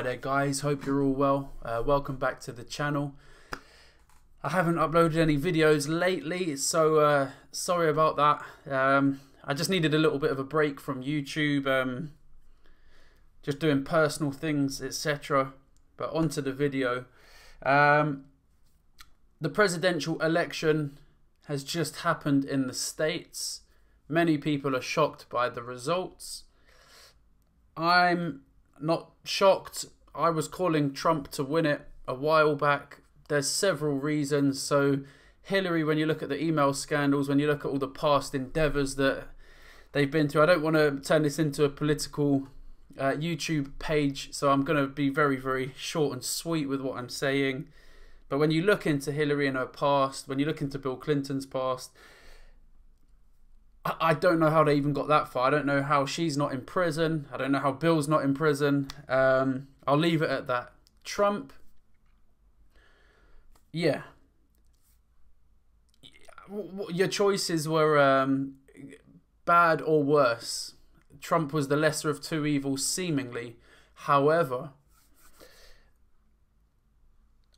Hi there guys, hope you're all well. Welcome back to the channel. I haven't uploaded any videos lately, so sorry about that. I just needed a little bit of a break from YouTube, just doing personal things, etc. But onto the video. The presidential election has just happened in the States. Many people are shocked by the results. I'm not shocked. I was calling Trump to win it a while back. There's several reasons. So Hillary, when you look at the email scandals, when you look at all the past endeavours that they've been through, I don't want to turn this into a political YouTube page, so I'm going to be very, very short and sweet with what I'm saying. But when you look into Hillary and her past, when you look into Bill Clinton's past, I don't know how they even got that far. I don't know how she's not in prison. I don't know how Bill's not in prison. I'll leave it at that. Trump, yeah. Your choices were bad or worse. Trump was the lesser of two evils, seemingly. However,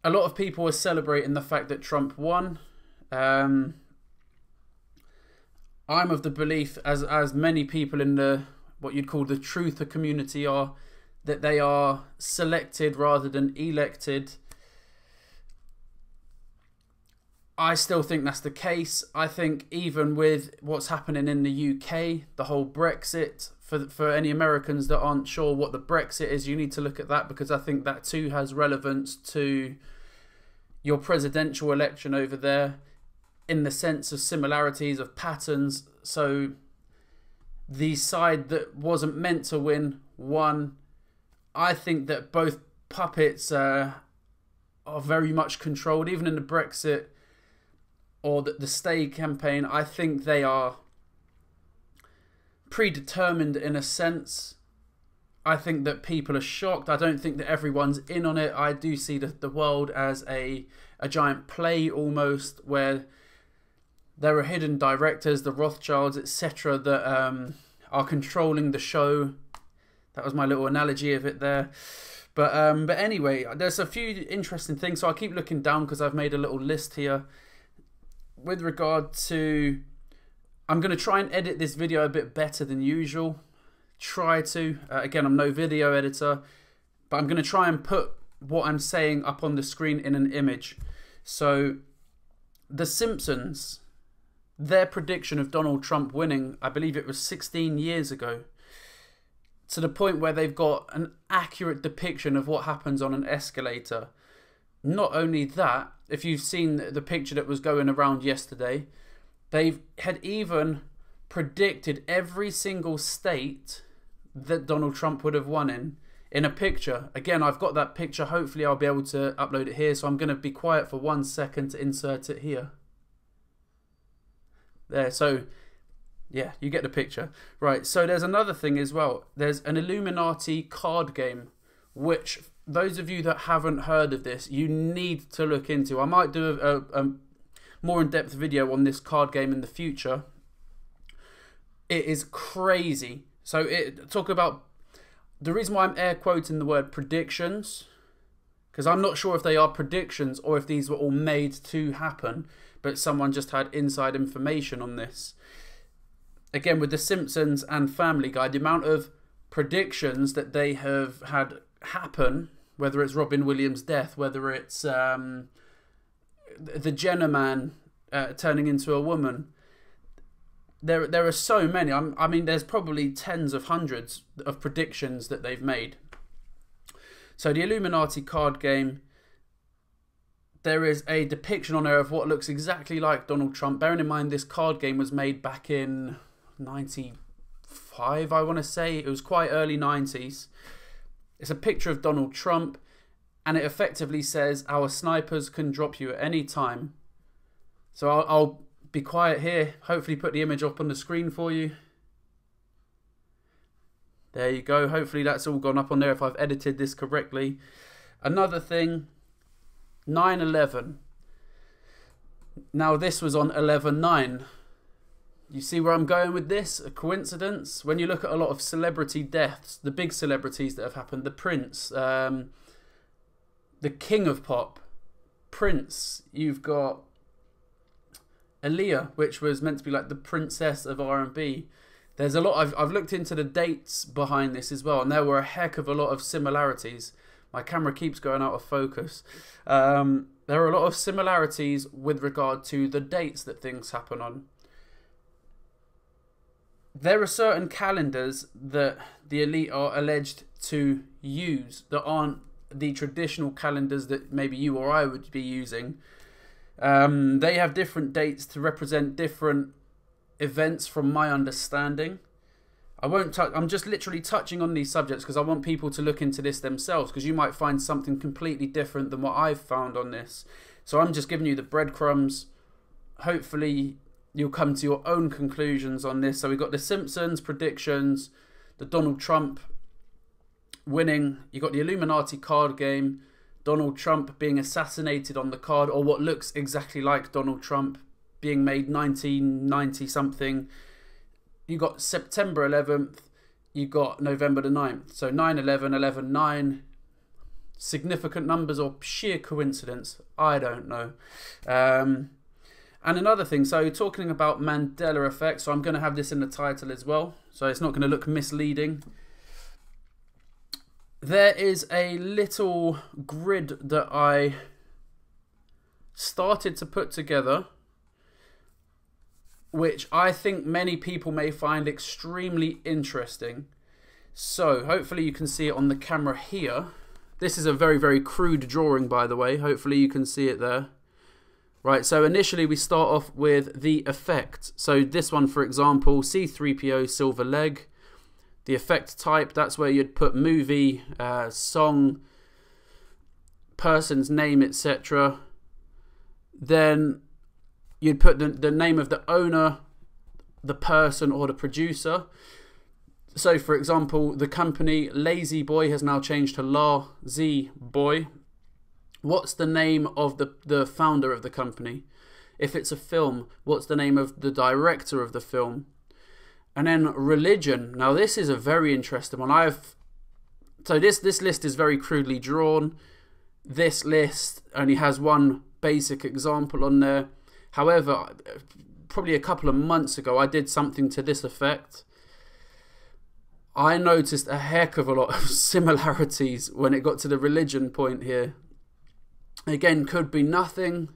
a lot of people are celebrating the fact that Trump won. I'm of the belief, as many people in the what you'd call the truther community are, that they are selected rather than elected. I still think that's the case. I think even with what's happening in the UK, the whole Brexit, for any Americans that aren't sure what the Brexit is, you need to look at that, because I think that too has relevance to your presidential election over there, in the sense of similarities of patterns. So the side that wasn't meant to win won. I think that both puppets are very much controlled, even in the Brexit or the Stay campaign. I think they are predetermined in a sense. I think that people are shocked. I don't think that everyone's in on it. I do see the world as a giant play almost, where there are hidden directors, the Rothschilds, etc., that are controlling the show. That was my little analogy of it there. But anyway, there's a few interesting things. So I keep looking down because I've made a little list here. With regard to, I'm going to try and edit this video a bit better than usual. Try to. Again, I'm no video editor, but I'm going to try and put what I'm saying up on the screen in an image. So the Simpsons, their prediction of Donald Trump winning, I believe it was 16 years ago, to the point where they've got an accurate depiction of what happens on an escalator. Not only that, if you've seen the picture that was going around yesterday, they had even predicted every single state that Donald Trump would have won in a picture. Again, I've got that picture. Hopefully I'll be able to upload it here, so I'm going to be quiet for 1 second to insert it here. There, so yeah, you get the picture. Right, so there's another thing as well. There's an Illuminati card game, which those of you that haven't heard of this, you need to look into. I might do a more in-depth video on this card game in the future. It is crazy. So talk about the reason why I'm air quoting the word predictions, because I'm not sure if they are predictions or if these were all made to happen, but someone just had inside information on this. Again, with the Simpsons and Family Guy, the amount of predictions that they have had happen, whether it's Robin Williams' death, whether it's the Jenner man turning into a woman, there are so many. I mean, there's probably tens of hundreds of predictions that they've made. So the Illuminati card game, there is a depiction on there of what looks exactly like Donald Trump. Bearing in mind, this card game was made back in 95, I want to say. It was quite early 90s. It's a picture of Donald Trump, and it effectively says, our snipers can drop you at any time. So I'll be quiet here, hopefully put the image up on the screen for you. There you go. Hopefully that's all gone up on there if I've edited this correctly. Another thing, 9/11. Now this was on 11/9. You see where I'm going with this? A coincidence? When you look at a lot of celebrity deaths, the big celebrities that have happened, the Prince, the King of Pop, Prince, you've got Aaliyah, which was meant to be like the princess of R&B. There's a lot, I've looked into the dates behind this as well, and there were a heck of a lot of similarities. My camera keeps going out of focus. There are a lot of similarities with regard to the dates that things happen on. There are certain calendars that the elite are alleged to use that aren't the traditional calendars that maybe you or I would be using. They have different dates to represent different events from my understanding. I'm just literally touching on these subjects because I want people to look into this themselves, because you might find something completely different than what I've found on this. So I'm just giving you the breadcrumbs. Hopefully you'll come to your own conclusions on this. So we've got the Simpsons predictions, the Donald Trump winning. You got the Illuminati card game, Donald Trump being assassinated on the card, or what looks exactly like Donald Trump being made 1990 something. You got September 11th, you got November the 9th. So 9/11, 11/9, significant numbers or sheer coincidence, I don't know. And another thing, so talking about Mandela effect, so I'm going to have this in the title as well, so it's not going to look misleading. There is a little grid that I started to put together, which I think many people may find extremely interesting. So hopefully you can see it on the camera here. This is a very, very crude drawing, by the way. Hopefully you can see it there. Right, so initially we start off with the effect. So this one, for example, C3PO silver leg. The effect type, that's where you'd put movie, song, person's name, etc. Then you'd put the name of the owner, the person, or the producer. So, for example, the company Lazy Boy has now changed to La-Z Boy. What's the name of the founder of the company? If it's a film, what's the name of the director of the film? And then religion. Now, this is a very interesting one. So this list is very crudely drawn. This list only has one basic example on there. However, probably a couple of months ago, I did something to this effect. I noticed a heck of a lot of similarities when it got to the religion point here. Again, could be nothing.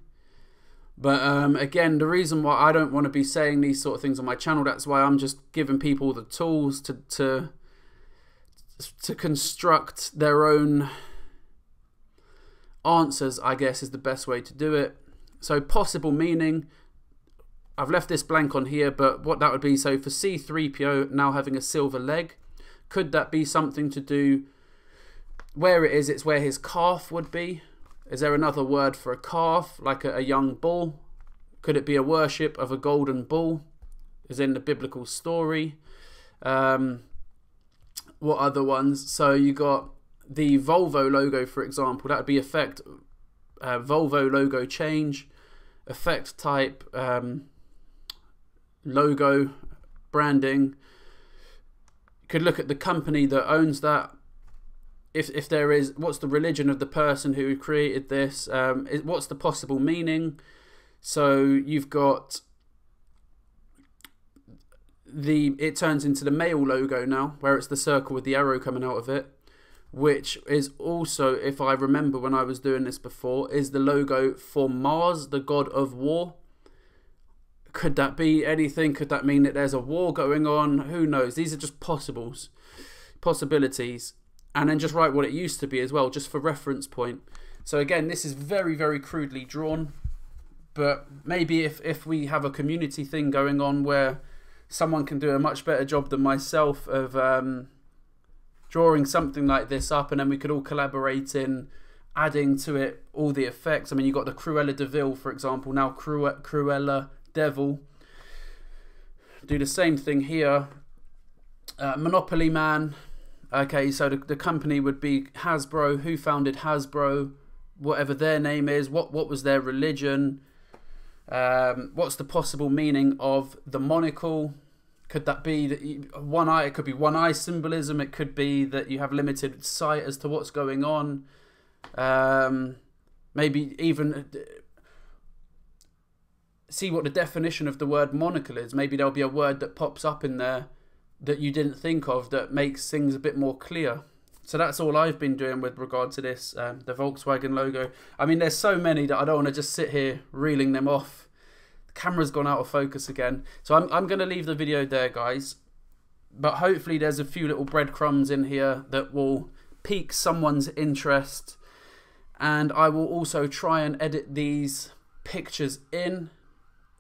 But again, the reason why I don't want to be saying these sort of things on my channel, that's why I'm just giving people the tools to construct their own answers, I guess is the best way to do it. So possible meaning, I've left this blank on here, but what that would be, so for C3PO now having a silver leg, could that be something to do where it is? It's where his calf would be. Is there another word for a calf, like a young bull? Could it be a worship of a golden bull, as in the biblical story? What other ones? So you got the Volvo logo, for example. That would be effect, Volvo logo change, effect type, logo, branding. You could look at the company that owns that. If there is, what's the religion of the person who created this? What's the possible meaning? So you've got it turns into the male logo now, where it's the circle with the arrow coming out of it, which is also, if I remember when I was doing this before, is the logo for Mars, the god of war. Could that be anything? Could that mean that there's a war going on? Who knows? These are just possibilities. And then just write what it used to be as well, just for reference point. So again, this is very, very crudely drawn. But maybe if we have a community thing going on where someone can do a much better job than myself of drawing something like this up, and then we could all collaborate in adding to it all the effects. I mean, you've got the Cruella de Vil, for example, now Cruella Devil. Do the same thing here. Monopoly Man. Okay, so the company would be Hasbro. Who founded Hasbro? Whatever their name is. What was their religion? What's the possible meaning of the monocle? Could that be that one eye? It could be one eye symbolism. It could be that you have limited sight as to what's going on. Maybe even see what the definition of the word monocle is. Maybe there'll be a word that pops up in there that you didn't think of that makes things a bit more clear. So that's all I've been doing with regard to this, the Volkswagen logo. I mean, there's so many that I don't want to just sit here reeling them off. The camera's gone out of focus again. So I'm going to leave the video there, guys. But hopefully there's a few little breadcrumbs in here that will pique someone's interest. And I will also try and edit these pictures in.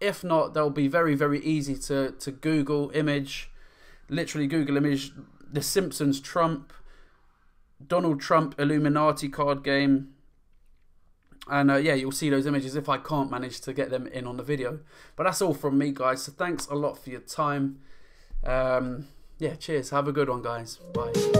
If not, they'll be very, very easy to Google image. Literally Google image the Simpsons Trump, Donald Trump Illuminati card game. And yeah, you'll see those images if I can't manage to get them in on the video. But that's all from me, guys. So thanks a lot for your time. Yeah, cheers. Have a good one, guys. Bye.